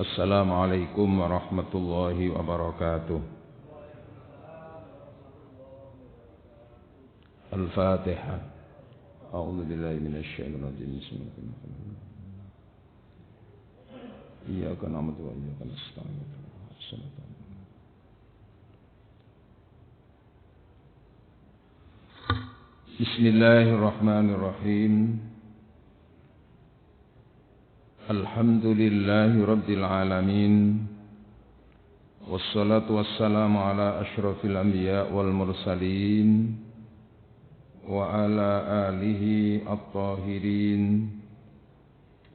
Assalamualaikum warahmatullahi wabarakatuh. Al-Fatihah. A'udzu billahi minasy syaithanir rajim. Bismillahirrahmanirrahim. Iyyaka na'budu wa iyyaka nasta'in. Bismillahirrahmanirrahim. Alhamdulillahi rabbil alamin. Wassalatu wassalamu ala asyrafil anbiya wal mursalin wa ala alihi at-tahirin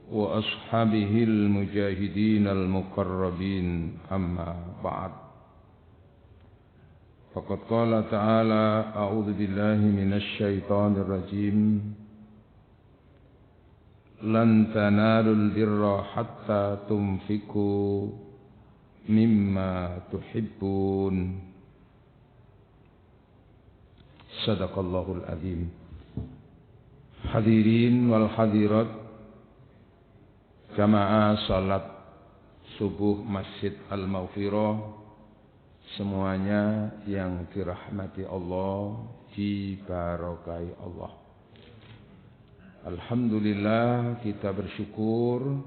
wa ashabihil mujahidin al-muqarrabin, amma ba'd. Faqad qala ta'ala a'udzu billahi minasy syaithanir rajim. Lan tanalul birra hatta tunfiku mimma tuhibbun. Sadaqallahul azim. Hadirin wal hadirat jamaah salat subuh Masjid Al-Maghfirah, semuanya yang dirahmati Allah, dibarakahi Allah. Alhamdulillah, kita bersyukur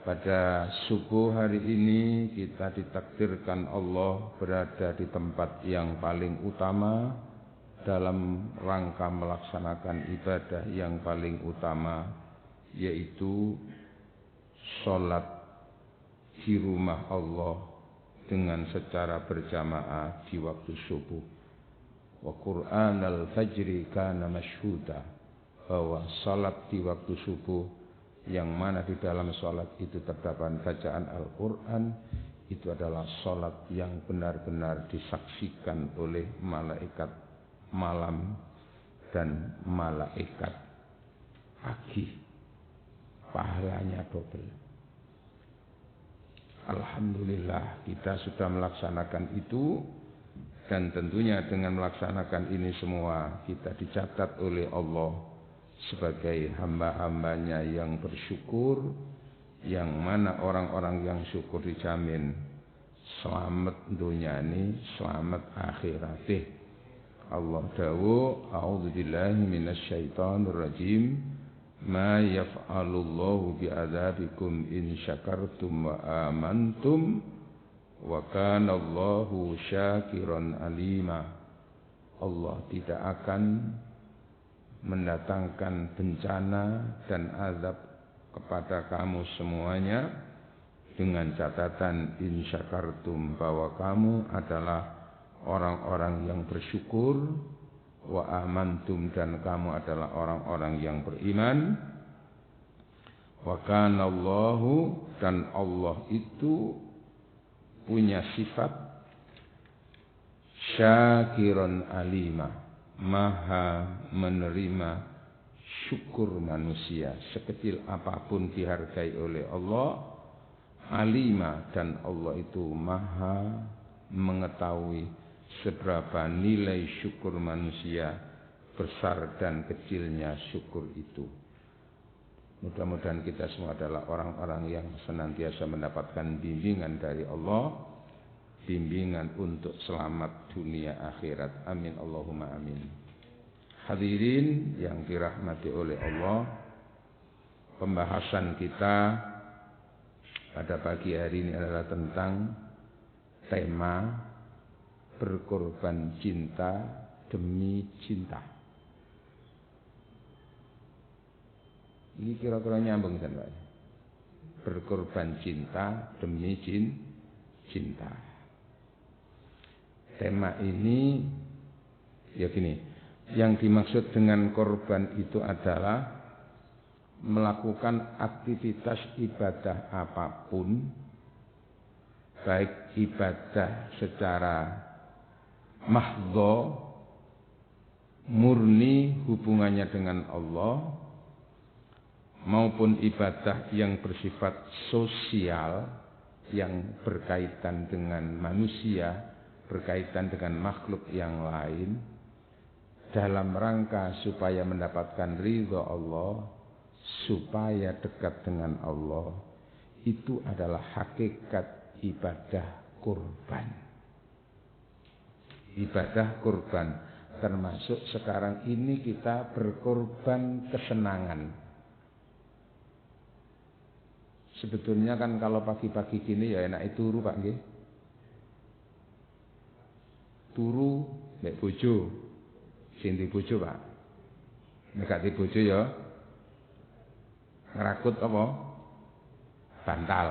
pada subuh hari ini kita ditakdirkan Allah berada di tempat yang paling utama dalam rangka melaksanakan ibadah yang paling utama, yaitu sholat di rumah Allah dengan secara berjamaah di waktu subuh. Wa Qur'an al-fajri kana masyhuda, bahwa salat di waktu subuh yang mana di dalam salat itu terdapat bacaan Al-Quran, itu adalah salat yang benar-benar disaksikan oleh malaikat malam dan malaikat pagi, pahalanya double. Alhamdulillah, kita sudah melaksanakan itu, dan tentunya dengan melaksanakan ini semua kita dicatat oleh Allah sebagai hamba-hambanya yang bersyukur, yang mana orang-orang yang syukur dijamin selamat dunia ini, selamat akhirat. Allah dawuh, a'udzu billahi minasy syaithanir rajim. Ma yaf'alullahu bi'adzabikum in syakartum wa amantum wa kana Allahu syakiran alima. Allah tidak akan mendatangkan bencana dan azab kepada kamu semuanya dengan catatan in syakartum, bahwa kamu adalah orang-orang yang bersyukur, wa amantum, dan kamu adalah orang-orang yang beriman, wa kana Allahu, dan Allah itu punya sifat syakiran alima, maha menerima syukur manusia sekecil apapun dihargai oleh Allah. Alima, dan Allah itu maha mengetahui seberapa nilai syukur manusia, besar dan kecilnya syukur itu. Mudah-mudahan kita semua adalah orang-orang yang senantiasa mendapatkan bimbingan dari Allah, bimbingan untuk selamat dunia akhirat. Amin Allahumma amin. Hadirin yang dirahmati oleh Allah, pembahasan kita pada pagi hari ini adalah tentang tema berkorban cinta demi cinta. Ini kira-kira nyambung kan Pak? Berkorban cinta demi cinta. Tema ini ya gini, yang dimaksud dengan korban itu adalah melakukan aktivitas ibadah apapun, baik ibadah secara mahdho, murni hubungannya dengan Allah, maupun ibadah yang bersifat sosial, yang berkaitan dengan manusia, berkaitan dengan makhluk yang lain, dalam rangka supaya mendapatkan ridha Allah, supaya dekat dengan Allah. itu adalah hakikat ibadah kurban. Ibadah kurban termasuk sekarang ini kita berkorban kesenangan. Sebetulnya kan kalau pagi-pagi gini ya enak turu Pak nggih. Turu mek bojo. Sing di bojo Pak. Nek gak di bojo ya ngerakut apa? Bantal.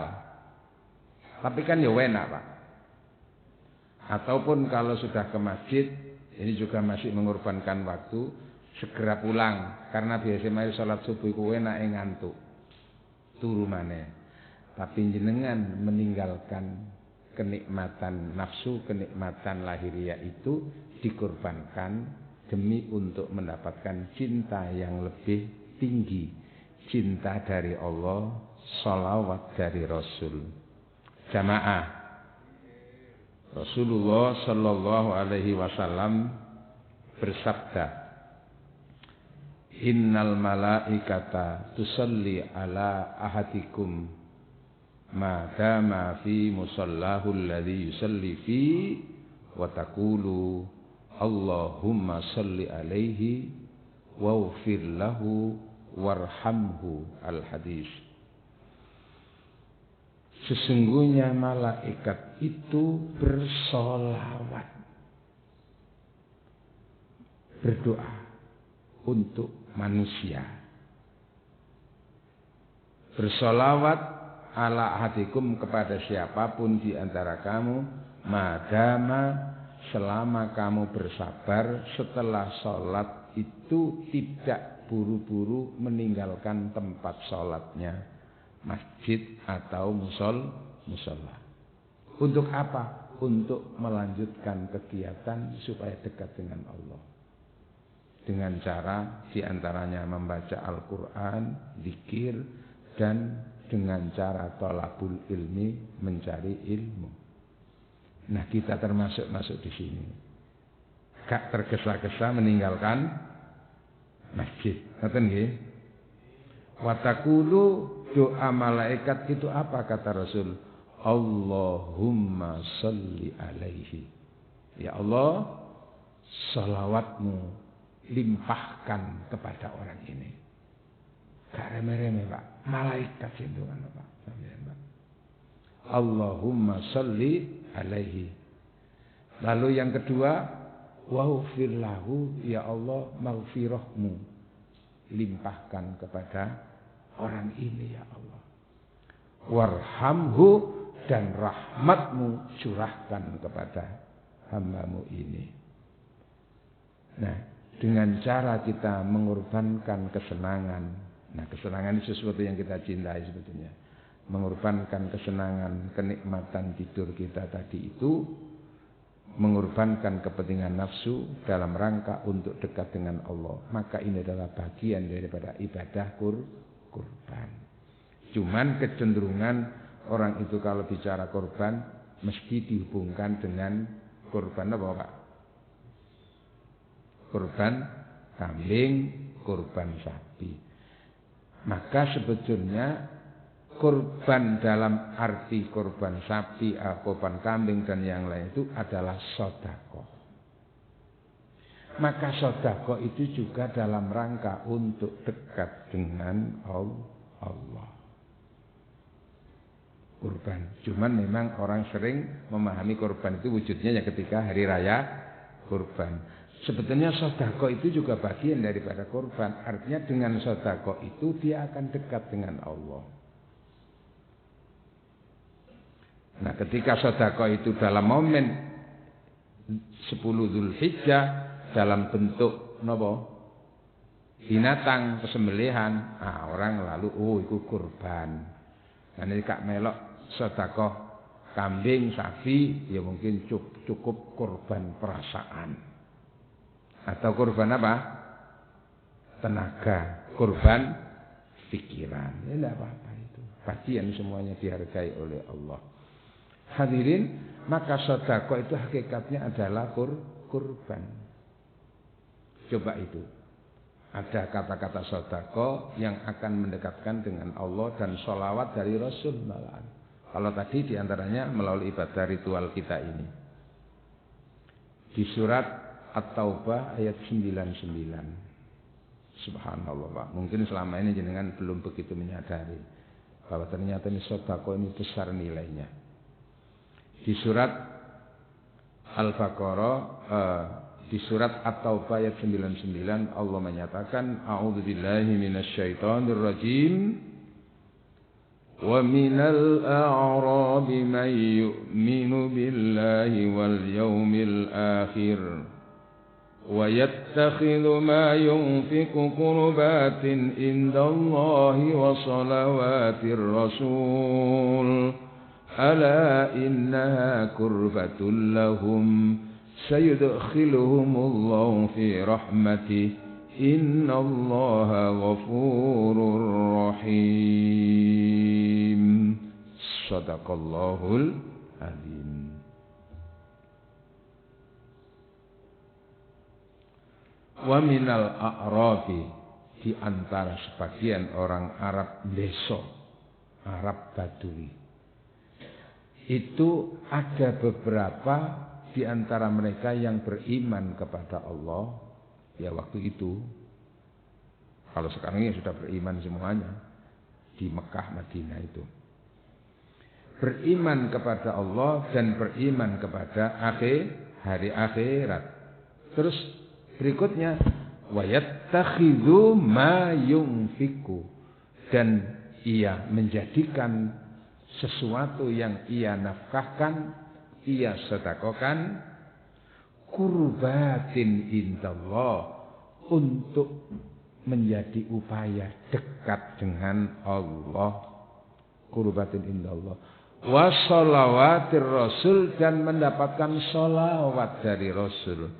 Tapi kan ya enak Pak. Ataupun kalau sudah ke masjid, ini juga masih mengorbankan waktu, segera pulang karena biasa mari salat subuh ku enake ngantuk. Turu maneh. Tapi jenengan meninggalkan kenikmatan nafsu, kenikmatan lahiriah itu dikorbankan demi untuk mendapatkan cinta yang lebih tinggi, cinta dari Allah, sholawat dari Rasul. Jamaah, Rasulullah Shallallahu Alaihi Wasallam bersabda, Innal malaikata tusalli ala ahadikum ma dama fi musallahu alladhi yusalli fi wa taqulu Allahumma salli alaihi waghfir lahu warhamhu. Al-hadis. Sesungguhnya malaikat itu bersolawat, berdoa untuk manusia. Bersolawat ala ahadikum kepada siapapun di antara kamu, madama selama kamu bersabar setelah sholat itu tidak buru-buru meninggalkan tempat sholatnya, masjid atau musola. Untuk apa? Untuk melanjutkan kegiatan supaya dekat dengan Allah. Dengan cara diantaranya membaca Al-Quran, zikir, dan dengan cara thalabul ilmi, mencari ilmu. Nah, kita termasuk masuk di sini. Gak tergesa-gesa meninggalkan masjid. Ngoten nggih? Wa taqulu, doa malaikat itu apa kata Rasul? Allahumma salli alaihi. Ya Allah, salawatmu limpahkan kepada orang ini. Gak remeh-remeh Pak. Malaikat itu kan Pak. Allahumma salli alaihi. Lalu yang kedua, waghfir lahu, ya Allah maghfirahmu limpahkan kepada orang ini ya Allah. Warhamhu, dan rahmatmu curahkan kepada hambamu ini. Nah, dengan cara kita mengorbankan kesenangan. Nah, kesenangan itu sesuatu yang kita cintai sebetulnya. Mengorbankan kesenangan, kenikmatan tidur kita tadi itu, mengorbankan kepentingan nafsu dalam rangka untuk dekat dengan Allah. Maka ini adalah bagian daripada ibadah kurban. Cuman kecenderungan orang itu kalau bicara kurban mesti dihubungkan dengan kurban apa Pak? Kurban kambing, kurban sapi. Maka sebetulnya kurban dalam arti kurban sapi, kurban kambing dan yang lain itu adalah sedekah. Maka sedekah itu juga dalam rangka untuk dekat dengan Allah. Kurban. Cuman memang orang sering memahami kurban itu wujudnya ya ketika hari raya kurban. Sebetulnya sedekah itu juga bagian daripada kurban. Artinya dengan sedekah itu dia akan dekat dengan Allah. Nah, ketika sedekah itu dalam momen 10 Dzulhijjah dalam bentuk napa? Binatang pesembelihan, orang lalu itu kurban. Nah, ini kak melok sedekah kambing, sapi, ya mungkin cukup kurban perasaan. Atau kurban apa? Tenaga, kurban pikiran. Ya tidak apa-apa itu. Bagian semuanya dihargai oleh Allah. Hadirin, maka sedekah itu hakikatnya adalah kurban. Coba itu. Ada kata-kata sodako yang akan mendekatkan dengan Allah dan sholawat dari Rasul malahan. Kalau tadi diantaranya melalui ibadah ritual kita ini. Di surat At-Taubah ayat 99. Subhanallah Pak. Mungkin selama ini jenengan belum begitu menyadari bahwa ternyata ini sodako ini besar nilainya. Di surat Al-Baqarah di surat At-Taubah ayat 99 Allah menyatakan a'udzubillahi minasyaitonir rajim wa minal a'rabi man yu'minu billahi wal yawmil akhir wa yattakhidhu ma yunfiqu qurbatin indallahi wa salawatir rasul ala innaha qurbatul lahum sayudkhiluhumullahu fi rahmatih innallaha ghafurur rahim. Shadaqallahul azim. Wa minal a'rabi, di antara sebagian orang Arab desa, Arab Badui, itu ada beberapa di antara mereka yang beriman kepada Allah ya waktu itu. Kalau sekarang ya sudah beriman semuanya di Mekah Madinah itu. Beriman kepada Allah dan beriman kepada hari akhirat. Terus berikutnya wa yattakhidhu ma yunfiqu, dan ia menjadikan sesuatu yang ia nafkahkan, ia sedekahkan, qurbatin indallah, untuk menjadi upaya dekat dengan Allah. Qurbatin indallah wa shalawatir rasul, dan mendapatkan sholawat dari Rasul.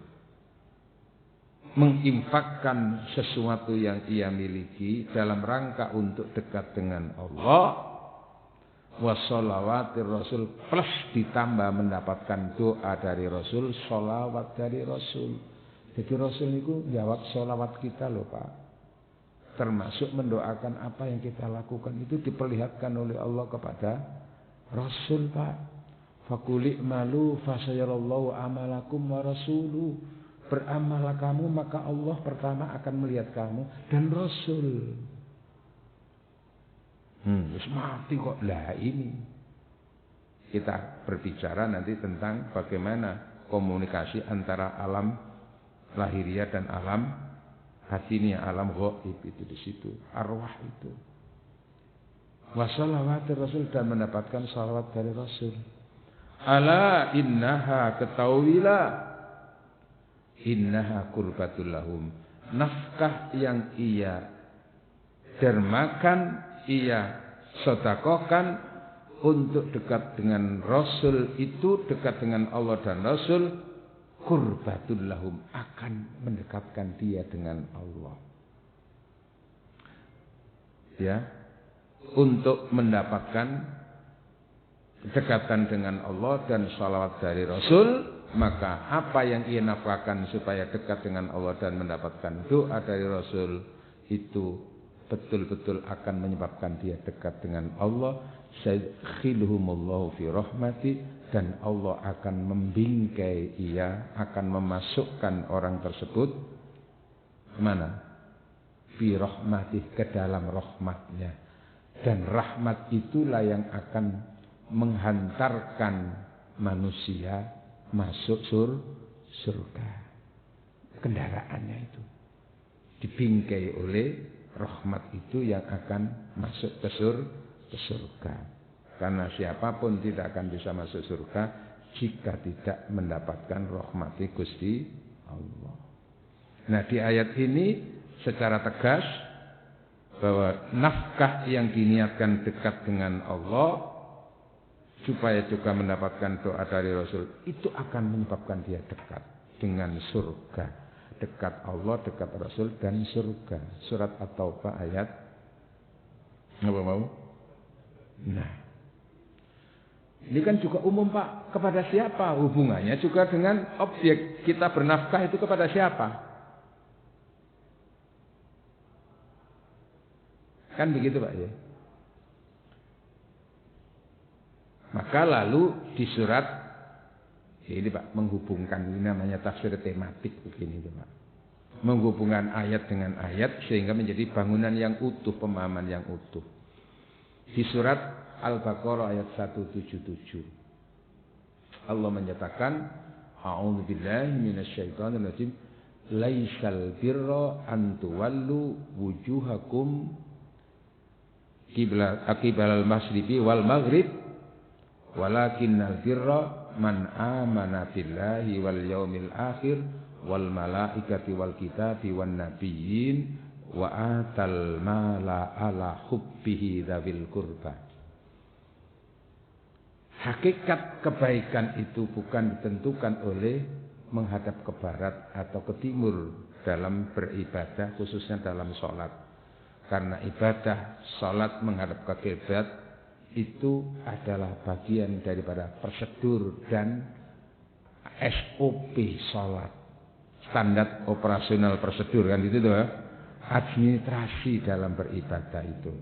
Menginfakkan sesuatu yang ia miliki dalam rangka untuk dekat dengan Allah. Wassalawatir Rasul, plus ditambah mendapatkan doa dari Rasul, sholawat dari Rasul. Jadi Rasul itu jawab sholawat kita loh Pak. Termasuk mendoakan apa yang kita lakukan itu diperlihatkan oleh Allah kepada Rasul Pak. Fakuli malu fasayarallahu amalakum wa rasuluh. Beramallah kamu maka Allah pertama akan melihat kamu dan Rasul. Wis mati kok. Lah ini kita berbicara nanti tentang bagaimana komunikasi antara alam lahiriah dan alam batiniah, alam ghaib itu di situ, arwah itu. Wassalawatir Rasul, dan mendapatkan salawat dari Rasul. Ala innaha, ketahuilah, innaha qurbatul lahum, nafkah yang ia dermakan, ia sedekahkan untuk dekat dengan Rasul itu, dekat dengan Allah dan Rasul, qurbatul lahum, akan mendekatkan dia dengan Allah. Ya, untuk mendapatkan kedekatan dengan Allah dan salawat dari Rasul, maka apa yang ia nafkahkan supaya dekat dengan Allah dan mendapatkan doa dari Rasul itu betul-betul akan menyebabkan dia dekat dengan Allah. Sayadkhiluhumullahu fi rahmati, dan Allah akan membingkai ia, akan memasukkan orang tersebut mana? Fi rahmati, ke dalam rahmatnya. Dan rahmat itulah yang akan menghantarkan manusia masuk surga. Kendaraannya itu dibingkai oleh rahmat itu yang akan masuk ke surga. Karena siapapun tidak akan bisa masuk surga jika tidak mendapatkan rahmati Gusti Allah. Nah, di ayat ini secara tegas bahwa nafkah yang diniatkan dekat dengan Allah supaya juga mendapatkan doa dari Rasul itu akan menyebabkan dia dekat dengan surga. Dekat Allah, dekat Rasul, dan surga. Surat At-Taubah ayat apa mau? Nah, ini kan juga umum Pak. Kepada siapa? Hubungannya juga dengan objek. Kita bernafkah itu kepada siapa? Kan begitu Pak ya. Maka lalu di surat ini Pak menghubungkan, ini namanya tafsir tematik begini Pak. Menghubungkan ayat dengan ayat sehingga menjadi bangunan yang utuh, pemahaman yang utuh. Di surat Al-Baqarah ayat 177. Allah menyatakan, A'udzubillahi minasyaitonirrajim. Laisal birra an tuwallu wujuhakum qibalal masyriqi wal maghrib walakinnal birra man amana billahi wal yaumil akhir wal malaikati wal kitabi wan nabiyyin wa atal mala ala hubbihi dzawil qurba. Hakikat kebaikan itu bukan ditentukan oleh menghadap ke barat atau ke timur dalam beribadah, khususnya dalam sholat. Karena ibadah sholat menghadap ke kiblat itu adalah bagian daripada prosedur dan SOP sholat, standar operasional prosedur kan itu tuh, administrasi dalam beribadah itu.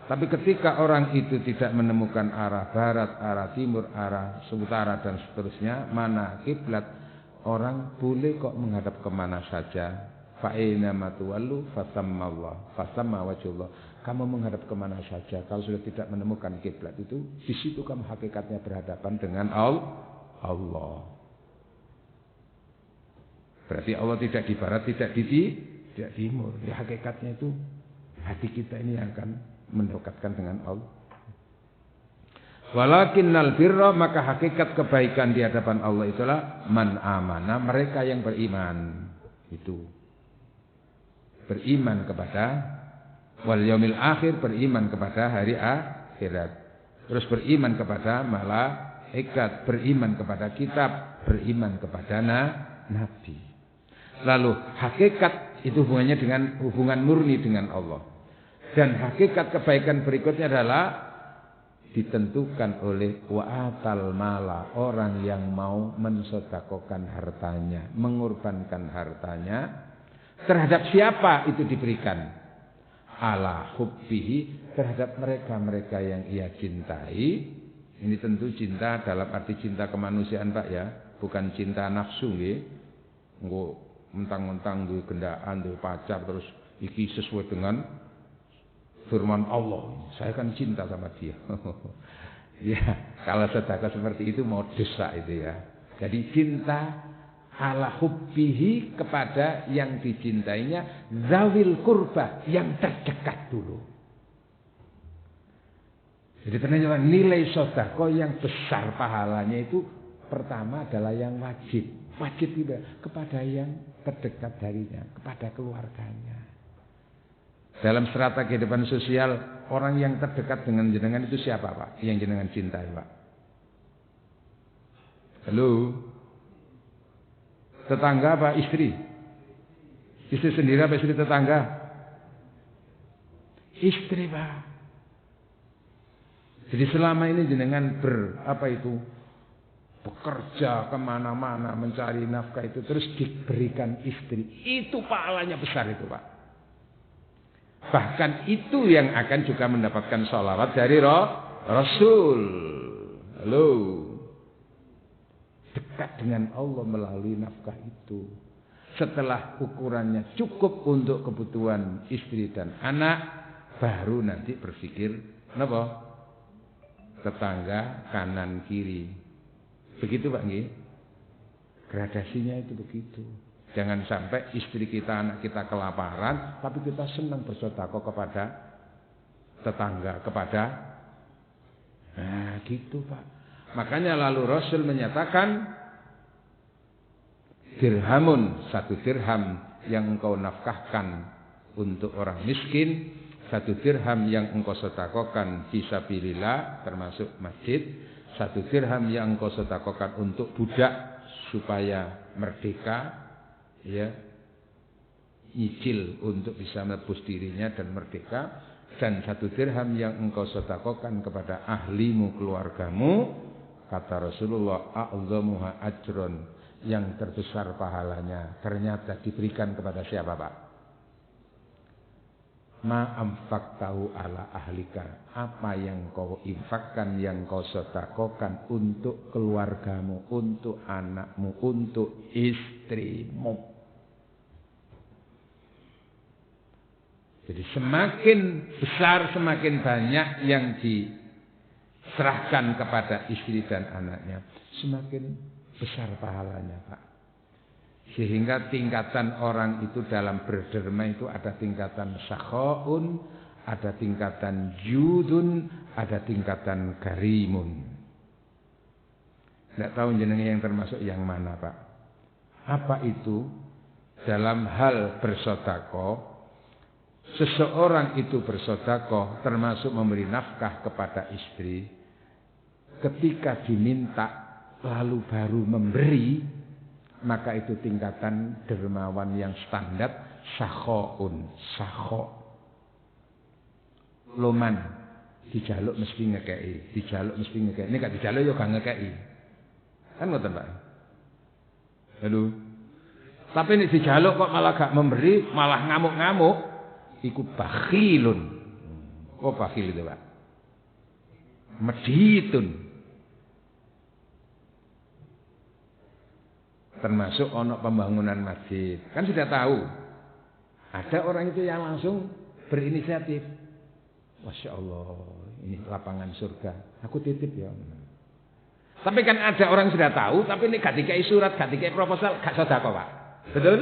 Tapi ketika orang itu tidak menemukan arah barat, arah timur, arah utara dan seterusnya, mana kiblat, orang boleh kok menghadap kemana saja. Fa'ina matuwallu fasamma Allah, fasamma wajhullah. Kamu menghadap kemana saja. Kalau sudah tidak menemukan kiblat itu, di situ kamu hakikatnya berhadapan dengan Allah. Berarti Allah tidak di barat, tidak di timur. Ya hakikatnya itu hati kita ini yang akan mendekatkan dengan Allah. Walakinnal birra, maka hakikat kebaikan di hadapan Allah itulah man amana, mereka yang beriman. Itu beriman kepada wal yaumil akhir, beriman kepada hari akhirat. Terus beriman kepada malaikat, beriman kepada kitab, beriman kepada nabi. Lalu hakikat itu hubungannya dengan hubungan murni dengan Allah. Dan hakikat kebaikan berikutnya adalah ditentukan oleh wa'atal mala, orang yang mau mensedekahkan hartanya, mengorbankan hartanya terhadap siapa itu diberikan? Ala hubbihi, terhadap mereka-mereka yang ia cintai. Ini tentu cinta dalam arti cinta kemanusiaan Pak ya, bukan cinta nafsu nggih. Engko mentang-mentang duwe gendaan, duwe pacar terus iki sesuai dengan firman Allah, saya kan cinta sama dia. Ya, kalau sedekah seperti itu modus Pak itu ya. Jadi cinta ala hubbihi, kepada yang dicintainya, zawil qurba, yang terdekat dulu. Jadi ternyata nilai sedekah yang besar pahalanya itu pertama adalah yang wajib. Wajib itu kepada yang terdekat darinya, kepada keluarganya. Dalam strata kehidupan sosial, orang yang terdekat dengan jenengan itu siapa Pak? Yang jenengan cintai Pak? Halo? Tetangga apa istri? Istri sendiri apa istri tetangga? Istri Pak. Jadi selama ini jenengan bekerja kemana-mana mencari nafkah itu, terus diberikan istri, itu pahalanya besar itu Pak. Bahkan itu yang akan juga mendapatkan sholawat dari Rasul. Halo. Dekat dengan Allah melalui nafkah itu. Setelah ukurannya cukup untuk kebutuhan istri dan anak, baru nanti berpikir apa? Tetangga kanan kiri. Begitu Pak nggih? Gradasinya itu begitu. Jangan sampai istri kita, anak kita kelaparan, tapi kita senang bersedekah kepada tetangga, kepada gitu Pak. Makanya lalu Rasul menyatakan, dirhamun, 1 dirham yang engkau nafkahkan untuk orang miskin, 1 dirham yang engkau sedekahkan fisabilillah termasuk masjid, 1 dirham yang engkau sedekahkan untuk budak supaya merdeka, ya, nyicil untuk bisa menebus dirinya dan merdeka, dan 1 dirham yang engkau sedekahkan kepada ahlimu, keluargamu, kata Rasulullah, a'dhamuha ajron, yang terbesar pahalanya ternyata diberikan kepada siapa Pak? Ma anfaqtahu ala ahlika, apa yang kau infakkan, yang kau sedekahkan untuk keluargamu, untuk anakmu, untuk istrimu. Jadi semakin besar, semakin banyak yang diserahkan kepada istri dan anaknya, semakin besar pahalanya, Pak. Sehingga tingkatan orang itu dalam berderma itu ada tingkatan sakhaun, ada tingkatan judun, ada tingkatan karimun. Tidak tahu jenenge yang termasuk yang mana, Pak. Apa itu? Dalam hal bersedekah, seseorang itu bersedekah termasuk memberi nafkah kepada istri. Ketika diminta lalu baru memberi, maka itu tingkatan dermawan yang standar, sakhaun, sakha. Loman, dijaluk mesti ngekei, dijaluk mesti ngekei. Ini gak dijaluk yo gak ngekei. Kan ngoten, Pak. Halo. Tapi ini dijaluk kok malah gak memberi, malah ngamuk-ngamuk. Iku bakhilun. Oh bakhil itu, Pak. Medhitun. Termasuk ono pembangunan masjid. Kan sudah tahu. Ada orang itu yang langsung berinisiatif. Masya Allah, ini lapangan surga. Aku titip ya. Tapi kan ada orang sudah tahu, tapi ini gak dikai surat, gak dikai proposal, gak sedekah, Pak. Betul?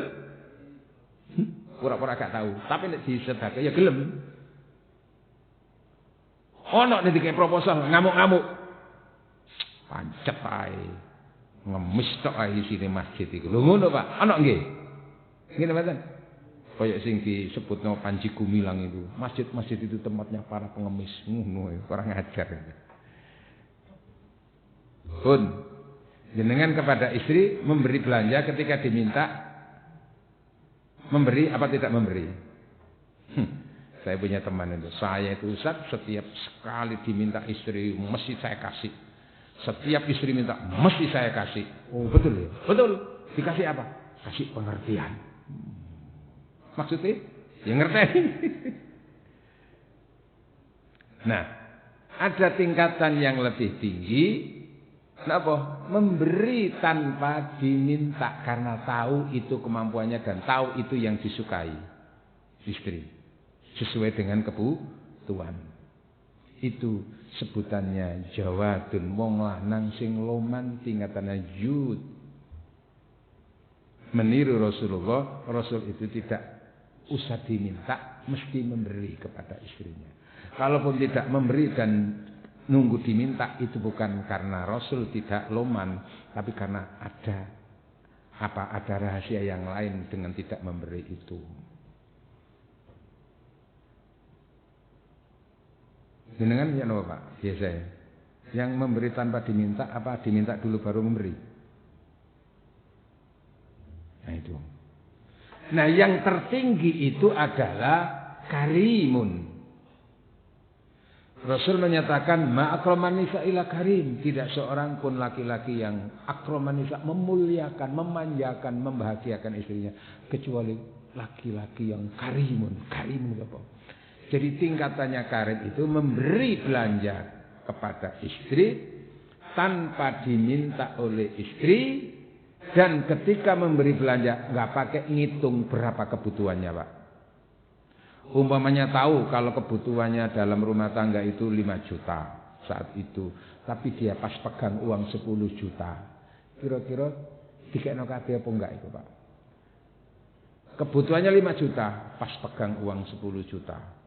Pura-pura gak tahu, tapi nek disedekah ya gelem. Ono nek dikai proposal ngamuk-ngamuk. Pancet ae. Ngemis tok ae isine masjid iku. Lho ngono, Pak. Ono nggih? Ngene mboten? Kayak sing disebutno Panji Gumilang itu. Masjid-masjid itu tempatnya para pengemis. Ngono kurang ajar. Pun jenengan kepada istri memberi belanja ketika diminta memberi apa tidak memberi? Saya punya teman itu. Saya itu Ustaz, setiap sekali diminta istri mesti saya kasih. Setiap istri minta mesti saya kasih. Oh betul ya? Betul. Dikasih apa? Kasih pengertian. Maksudnya? Ya ngerti. Nah, ada tingkatan yang lebih tinggi. Kenapa? Memberi tanpa diminta karena tahu itu kemampuannya dan tahu itu yang disukai istri sesuai dengan kebutuhan. Itu sebutannya jawadun, wong lanang sing loman tingkatannya jud. Meniru Rasulullah, Rasul itu tidak usah diminta, mesti memberi kepada istrinya. Kalaupun tidak memberi dan nunggu diminta, itu bukan karena Rasul tidak loman, tapi karena ada rahasia yang lain dengan tidak memberi itu. Jenengan ya napa, Pak? Biasa ya. Yang memberi tanpa diminta apa diminta dulu baru memberi? Nah itu. Nah yang tertinggi itu adalah karimun. Rasul menyatakan ma'akraman nisa ila karim. Tidak seorang pun laki-laki yang akraman nisa memuliakan, memanjakan, membahagiakan istrinya kecuali laki-laki yang karimun. Karimun apa? Jadi tingkatannya karim itu memberi belanja kepada istri tanpa diminta oleh istri, dan ketika memberi belanja nggak pakai ngitung berapa kebutuhannya, Pak. Umpamanya tahu kalau kebutuhannya dalam rumah tangga itu 5 juta saat itu, tapi dia pas pegang uang 10 juta. Kira-kira dikekno kabeh apa enggak itu, Pak? Kebutuhannya 5 juta, pas pegang uang 10 juta.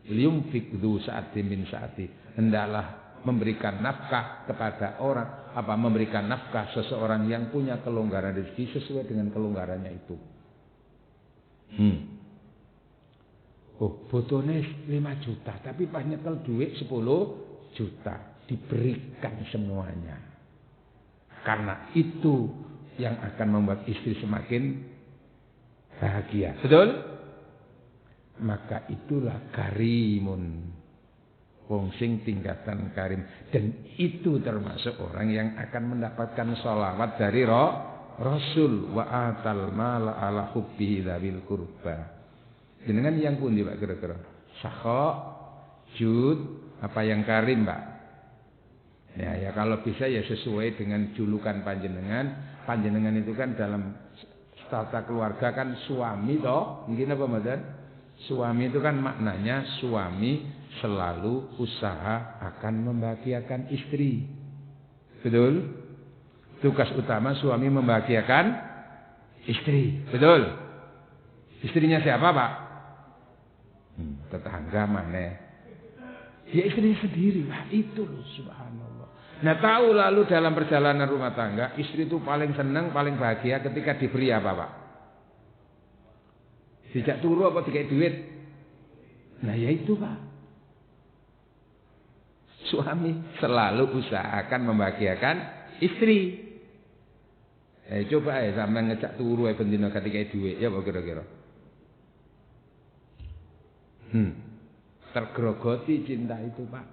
Liumfik dzu sa'atin min sa'ati. Hendaklah memberikan nafkah kepada orang, memberikan nafkah seseorang yang punya kelonggaran rezeki sesuai dengan kelonggarannya itu. Oh, butuhnya 5 juta, tapi pas nyetel duit 10 juta, diberikan semuanya. Karena itu yang akan membuat istri semakin bahagia. Betul? Maka itulah karimun. Wong sing tingkatan karim. Dan itu termasuk orang yang akan mendapatkan sholawat dari Rasul. Wa atal mala ala hubbihi dzawil qurba. Jenengan yang pundi Pak kira-kira? Sakho, jud, apa yang karim, Pak? Ya kalau bisa ya sesuai dengan julukan panjenengan. Panjenengan itu kan dalam tata keluarga kan suami toh. Mungkin apa Madan? Suami itu kan maknanya suami selalu usaha akan membahagiakan istri. Betul? Tugas utama suami membahagiakan istri. Betul? Istrinya siapa, Pak? Tetangga mana? Ya istrinya sendiri. Nah, itu loh, subhanallah. Nah, tahu lalu dalam perjalanan rumah tangga, istri itu paling senang, paling bahagia ketika diberi apa, Pak? Dijak turu apa dikasih duit? Nah, ya itu, Pak. Suami selalu usahakan membahagiakan istri. Coba ya sampean ngejak turu ben dina dikasih duit, ya apa kira-kira? Tergerogoti cinta itu, Pak.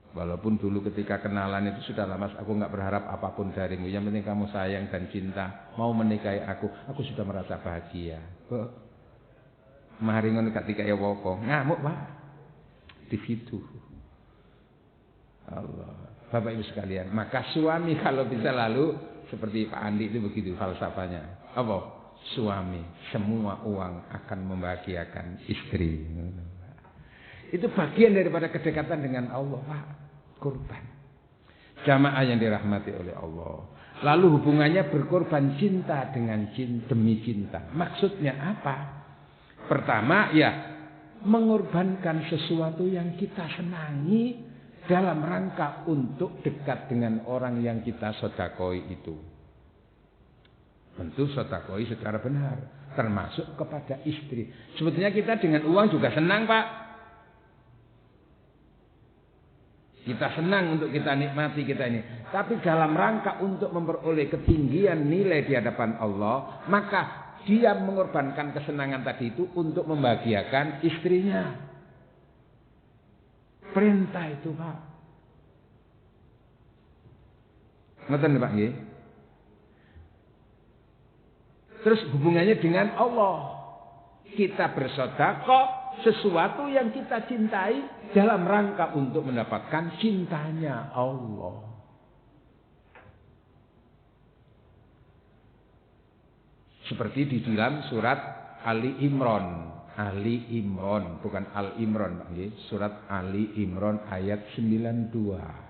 Walaupun dulu ketika kenalan itu sudah lama, aku nggak berharap apapun darimu. Yang penting kamu sayang dan cinta, mau menikahi aku sudah merasa bahagia. Maringon ketika ya woko ngamuk, Pak. Di situ. Allah. Bapak Ibu sekalian, maka suami kalau bisa lalu seperti Pak Andi itu begitu falsafahnya. Apa? Suami, semua uang akan membahagiakan istri. Itu bagian daripada kedekatan dengan Allah, Pak. Kurban. Jamaah yang dirahmati oleh Allah. Lalu hubungannya berkorban cinta dengan demi cinta. Maksudnya apa? Pertama, ya mengorbankan sesuatu yang kita senangi dalam rangka untuk dekat dengan orang yang kita sedekoi itu. Tentu sedekoi secara benar, termasuk kepada istri. Sebetulnya kita dengan uang juga senang, Pak. Kita senang untuk kita nikmati kita ini. Tapi dalam rangka untuk memperoleh ketinggian nilai di hadapan Allah, maka dia mengorbankan kesenangan tadi itu untuk membahagiakan istrinya. Perintah itu, Pak. Ngoten Pak nggih. Terus hubungannya dengan Allah. Kita bersedekah sesuatu yang kita cintai dalam rangka untuk mendapatkan cintanya Allah. Seperti di dalam surat Ali Imran. Ali Imran, bukan Al Imran, Pak nggih. Surat Ali Imran ayat 92.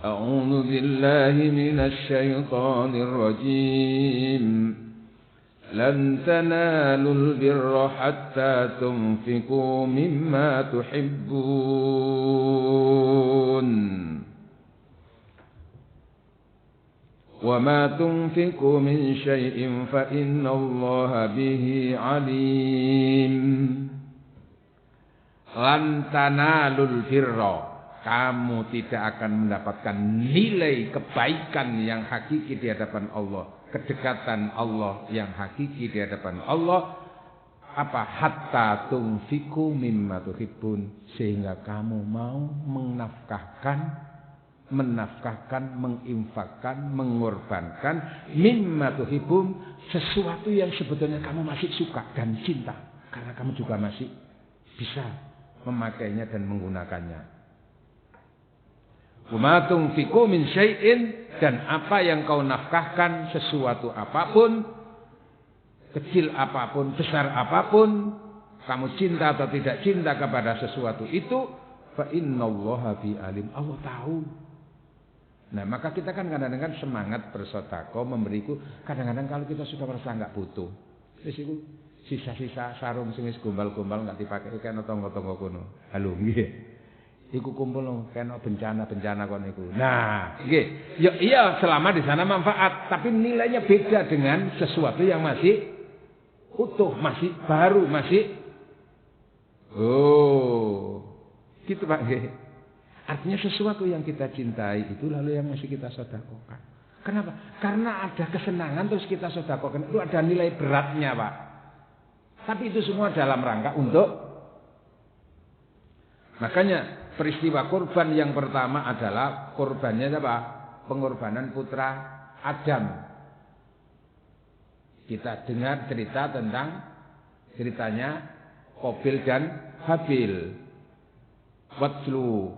أعوذ بالله من الشيطان الرجيم لن تنالوا البر حتى تنفقوا مما تحبون وما تنفقوا من شيء فإن الله به عليم لن تنالوا البر. Kamu tidak akan mendapatkan nilai kebaikan yang hakiki di hadapan Allah. Kedekatan Allah yang hakiki di hadapan Allah. Apa? Hatta tunfiku mimma tuhibbun. Sehingga kamu mau menafkahkan, menginfakkan, mengorbankan mimma tuhibbun. Sesuatu yang sebetulnya kamu masih suka dan cinta. Karena kamu juga masih bisa memakainya dan menggunakannya. Wa tunfiqu min syai'in, dan apa yang kau nafkahkan, sesuatu apapun, kecil apapun, besar apapun, kamu cinta atau tidak cinta kepada sesuatu itu, fa innallaha bi alim. Allah tahu. Nah, maka kita kan kadang-kadang semangat bersedekah, memberiku. Kadang-kadang kalau kita sudah merasa enggak butuh, wis iku sisa-sisa sarung sing wis gombal-gombal enggak dipakai kena tangga-tangga kono. Halo, nggih. Iku kumpul kena bencana kon iku. Nah, nggih. Ya iya selama di sana manfaat, tapi nilainya beda dengan sesuatu yang masih utuh, masih baru, masih gitu Pak nggih. Artinya sesuatu yang kita cintai itu lalu yang masih kita sedekahkan. Kenapa? Karena ada kesenangan terus kita sedekahkan. Itu ada nilai beratnya, Pak. Tapi itu semua dalam rangka untuk, makanya peristiwa kurban yang pertama adalah kurbannya apa? Pengorbanan putra Adam. Kita dengar cerita tentang Ceritanya Qabil dan Habil. Watlu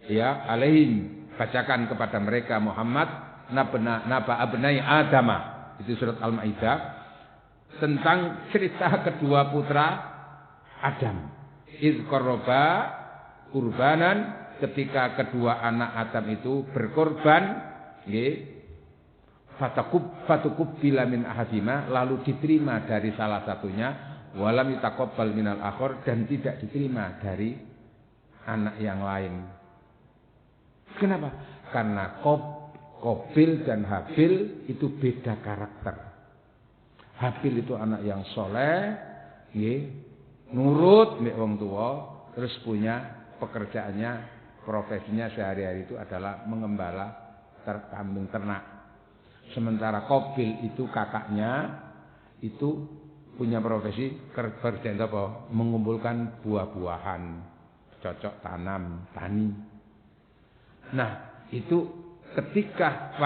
ya alaihim, bacakan kepada mereka Muhammad naba abnai Adama. Itu surat Al-Maidah tentang cerita kedua putra Adam. Iz qarraba kurbanan, ketika kedua anak Adam itu berkorban, nggih. Fatukub bila min ahadima, lalu diterima dari salah satunya, walam yutaqabbal minal akhar, dan tidak diterima dari anak yang lain. Kenapa? Karena Qabil dan Habil itu beda karakter. Habil itu anak yang soleh, nurut mek wong tua, terus punya pekerjaannya, profesinya sehari-hari itu adalah mengembala kambing ternak. Sementara Qabil itu kakaknya itu punya profesi kerja apa? Mengumpulkan buah-buahan, cocok tanam, tani. Nah, itu ketika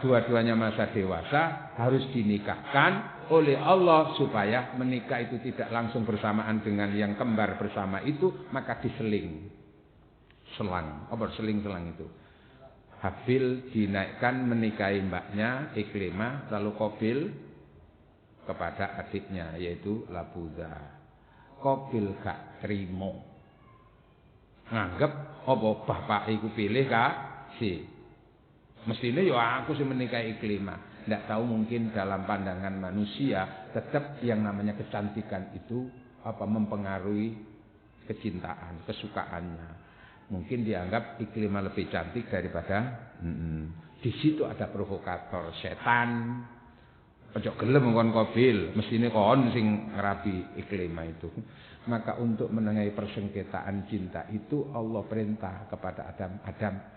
dua-duanya masa dewasa harus dinikahkan oleh Allah supaya menikah itu tidak langsung bersamaan dengan yang kembar bersama itu, maka diseling. Seling-selang itu. Habil dinaikkan menikahi mbaknya Iklimah, lalu Qabil kepada adiknya yaitu Labuza. Qabil gak trimo. Nganggep apa bapak iku pilih si. Mestine ya aku sing menikahi Iklimah. Ndak tahu mungkin dalam pandangan manusia tetap yang namanya kecantikan itu mempengaruhi kecintaan, kesukaannya. Mungkin dianggap Iklimah lebih cantik daripada di situ ada provokator setan. Ojo gelem kon Qabil, mestine kon sing ngerabi Iklimah itu. Maka untuk menengahi persengketaan cinta itu Allah perintah kepada Adam,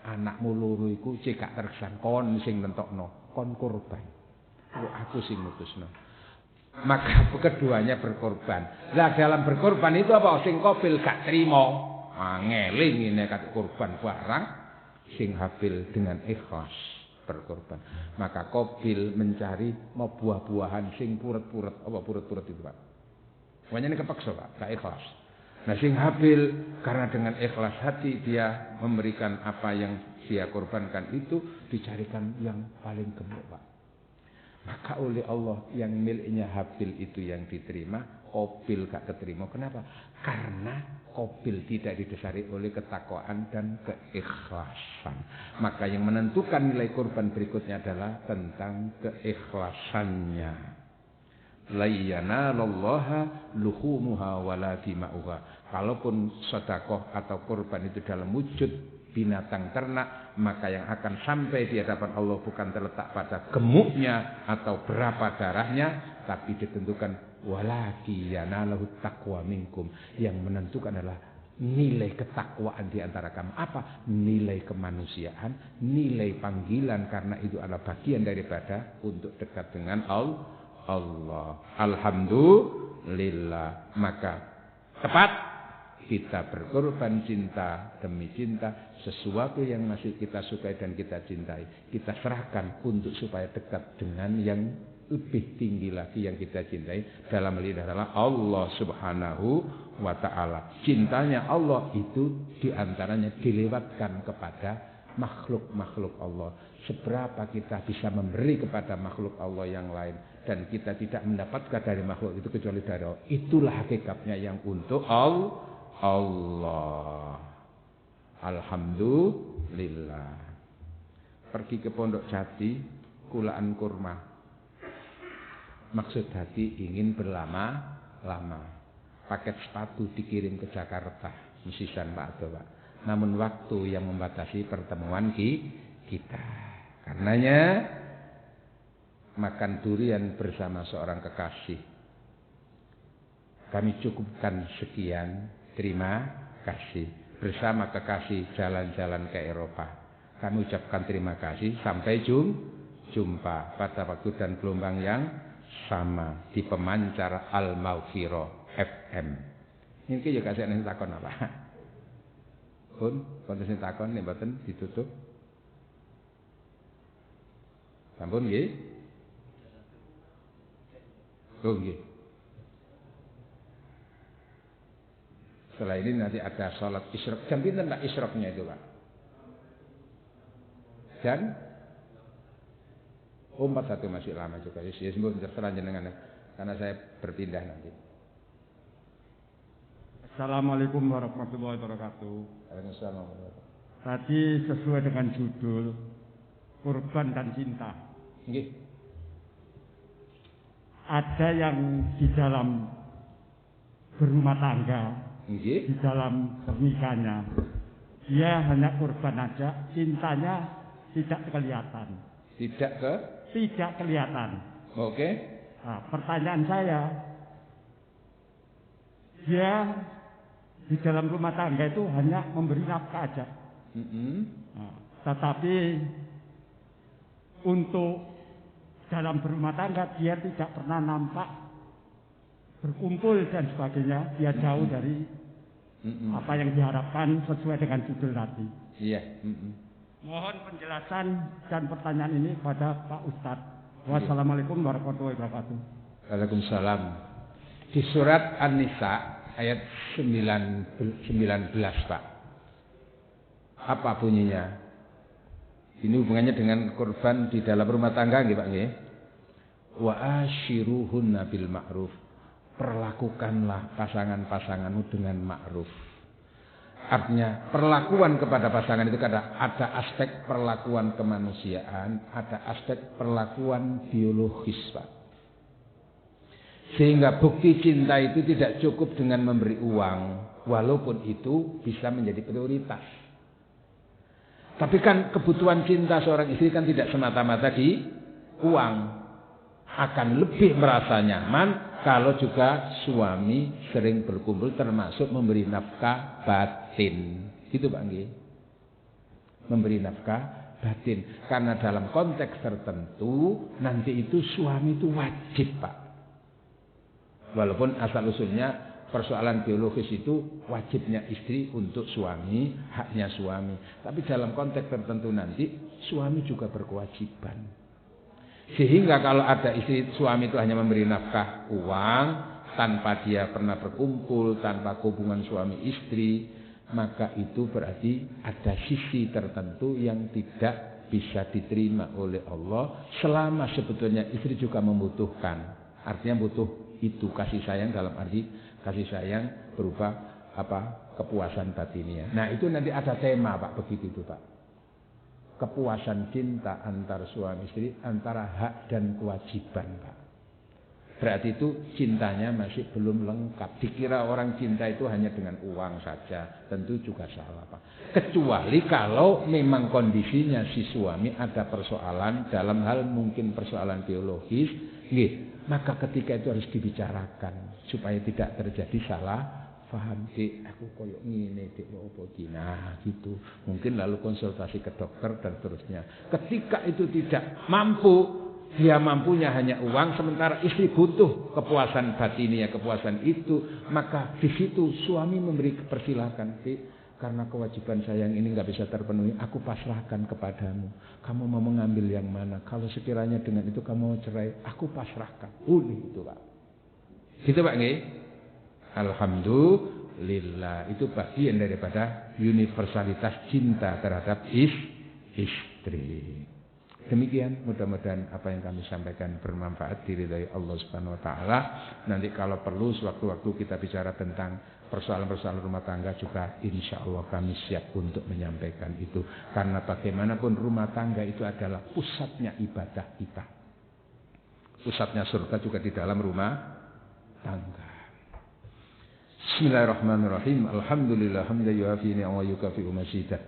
anakmu loro iku cekak terkesan kon sing nentokno, kon korban. Aku sing mutusno. Maka keduanya berkorban. Lah dalam berkorban itu apa? Sing Qabil gak trimo. Ngeling ini kata korban barang, sing Habil dengan ikhlas berkorban. Maka Qabil mencari mau buah-buahan sing puret-puret. Apa puret-puret itu, Pak? Pokoknya ini kepaksa, Pak, gak ikhlas. Nah, sing Habil karena dengan ikhlas hati dia memberikan apa yang dia korbankan itu, dicarikan yang paling gemuk, Pak. Maka oleh Allah yang miliknya Habil itu yang diterima, Qabil gak keterima. Kenapa? Karena Qabil tidak didasari oleh ketakwaan dan keikhlasan. Maka yang menentukan nilai korban berikutnya adalah tentang keikhlasannya. La yanalallaha luhumuha wala dima'uha. Kalaupun sedekah atau korban itu dalam wujud binatang ternak, maka yang akan sampai di hadapan Allah bukan terletak pada gemuknya atau berapa darahnya, tapi ditentukan walaki yanalahu taqwa minkum. Yang menentukan adalah nilai ketakwaan di antara kamu. Apa? Nilai kemanusiaan, nilai panggilan, karena itu adalah bagian daripada untuk dekat dengan Allah. Alhamdulillah. Maka tepat kita berkorban cinta demi cinta, sesuatu yang masih kita sukai dan kita cintai, kita serahkan untuk supaya dekat dengan yang lebih tinggi lagi yang kita cintai. Dalam hal ini adalah Allah Subhanahu wa ta'ala. Cintanya Allah itu diantaranya dilewatkan kepada makhluk-makhluk Allah. Seberapa kita bisa memberi kepada makhluk Allah yang lain dan kita tidak mendapatkan dari makhluk itu kecuali dari Allah. Itulah hakikatnya yang untuk Allah. Alhamdulillah. Pergi ke Pondok Jati, kulaan kurma. Maksud hati ingin berlama-lama. Paket sepatu dikirim ke Jakarta, mesisan Pak Ado, Pak. Namun waktu yang membatasi pertemuan kita. Karenanya makan durian bersama seorang kekasih. Kami cukupkan sekian. Terima kasih. Bersama kekasih jalan-jalan ke Eropa. Kami ucapkan terima kasih. Sampai jumpa pada waktu dan gelombang yang sama di pemancar Al-Mawfiro FM. Ini juga kasih takon apa? Pun, konten takon nih mboten ditutup. Sampun nggih? Oh nggih. Setelah ini nanti ada sholat isyraq. Jam pinten Pak isyraqnya itu Pak? Dan 41 masih lama juga. Ya terserah jenengan karena saya berpindah nanti. Assalamualaikum warahmatullahi wabarakatuh. Waalaikumsalam. Tadi sesuai dengan judul Kurban dan Cinta. Nggih. Ada yang di dalam berumah tangga, Nggih. di dalam pernikahannya, dia hanya kurban aja, cintanya tidak kelihatan. Tidak kelihatan. Oke. Nah, pertanyaan saya, dia di dalam rumah tangga itu hanya memberi nafkah aja. Nah, tetapi untuk dalam berumah tangga dia tidak pernah nampak berkumpul dan sebagainya. Dia jauh dari apa yang diharapkan sesuai dengan judul tadi. Iya. Mohon penjelasan dan pertanyaan ini pada Pak Ustadz. Wassalamualaikum warahmatullahi wabarakatuh. Waalaikumsalam. Di surat An-Nisa ayat 19 Pak. Apa bunyinya? Ini hubungannya dengan kurban di dalam rumah tangga nggih Pak nggih. Wa ashiruhunna bil ma'ruf. Perlakukanlah pasangan-pasanganmu dengan ma'ruf. Artinya perlakuan kepada pasangan itu ada aspek perlakuan kemanusiaan, ada aspek perlakuan biologis Pak. Sehingga bukti cinta itu tidak cukup dengan memberi uang, walaupun itu bisa menjadi prioritas. Tapi kan kebutuhan cinta seorang istri kan tidak semata-mata di uang. Akan lebih merasa nyaman kalau juga suami sering berkumpul termasuk memberi nafkah batin. Gitu Pak nggih. Memberi nafkah batin. Karena dalam konteks tertentu nanti itu suami itu wajib Pak. Walaupun asal usulnya persoalan biologis itu wajibnya istri untuk suami, haknya suami. Tapi dalam konteks tertentu nanti suami juga berkewajiban. Sehingga kalau ada istri suami itu hanya memberi nafkah uang tanpa dia pernah berkumpul, tanpa hubungan suami istri, maka itu berarti ada sisi tertentu yang tidak bisa diterima oleh Allah selama sebetulnya istri juga membutuhkan. Artinya butuh itu kasih sayang dalam arti kasih sayang berupa kepuasan batinnya. Nah itu nanti ada tema Pak begitu itu Pak. Kepuasan cinta antar suami istri antara hak dan kewajiban Pak. Berarti itu cintanya masih belum lengkap. Dikira orang cinta itu hanya dengan uang saja. Tentu juga salah Pak. Kecuali kalau memang kondisinya si suami ada persoalan dalam hal mungkin persoalan biologis, maka ketika itu harus dibicarakan supaya tidak terjadi salah paham. Dik, aku koyok ngene, dik opo iki. Nah, gitu. Mungkin lalu konsultasi ke dokter dan seterusnya. Ketika itu tidak mampu, dia mampunya hanya uang sementara istri butuh kepuasan batinnya, kepuasan itu, maka di situ suami memberi persilakan, Dik, karena kewajiban saya yang ini nggak bisa terpenuhi, aku pasrahkan kepadamu. Kamu mau mengambil yang mana? Kalau sekiranya dengan itu kamu mau cerai, aku pasrahkan. Itu Pak. Gitu Pak nggih? Alhamdulillah, itu bagian daripada universalitas cinta terhadap istri. Demikian, mudah-mudahan apa yang kami sampaikan bermanfaat diridhai Allah Subhanahu wa taala. Nanti kalau perlu sewaktu-waktu kita bicara tentang persoalan-persoalan rumah tangga juga insya Allah kami siap untuk menyampaikan itu. Karena bagaimanapun rumah tangga itu adalah pusatnya ibadah kita. Pusatnya surga juga di dalam rumah tangga. Bismillahirrahmanirrahim. Alhamdulillah hamdan yuafi ni'amahu wa yukafi'u mazidah.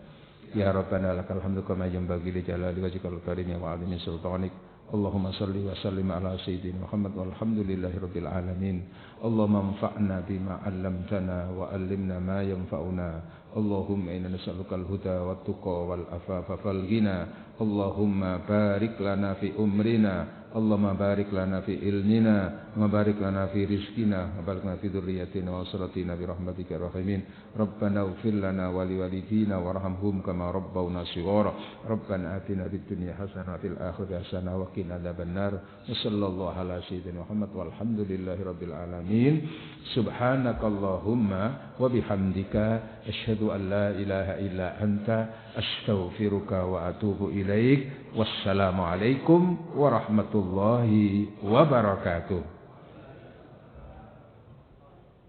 Ya Rabbana lakal hamdu kama yanbaghi li jalali wajhikal karim wa 'azimi sultanik. Allahumma salli wa sallim ala sayyidina Muhammad walhamdulillahi rabbil alamin. Allahumma anfa'na bima 'allamtana wa 'allimna ma yanfa'una. Allahumma inna nas'aluka al-huda wat tuqa wal afafa fal ghina. Allahumma barik lana fi umrina Allahumma barik lana fi ilmina wa barik lana fi rizqina wa barik lana fi dzurriyyatina wa usratina bi rahmatika ya rahimin. Rabbana ighfir lana wa liwalidina warhamhum kama rabbawna shighara. Rabbana atina fid dunya hasanah wa fil akhirati hasanah wa qina adzabannar. Wa sallallahu ala sayyidina Muhammad walhamdulillahi rabbil alamin. Subhanakallahumma wa bihamdika asyhadu an la ilaha illa anta astaghfiruka wa atubu ilaik. Wassalamualaikum warahmatullahi wabarakatuh.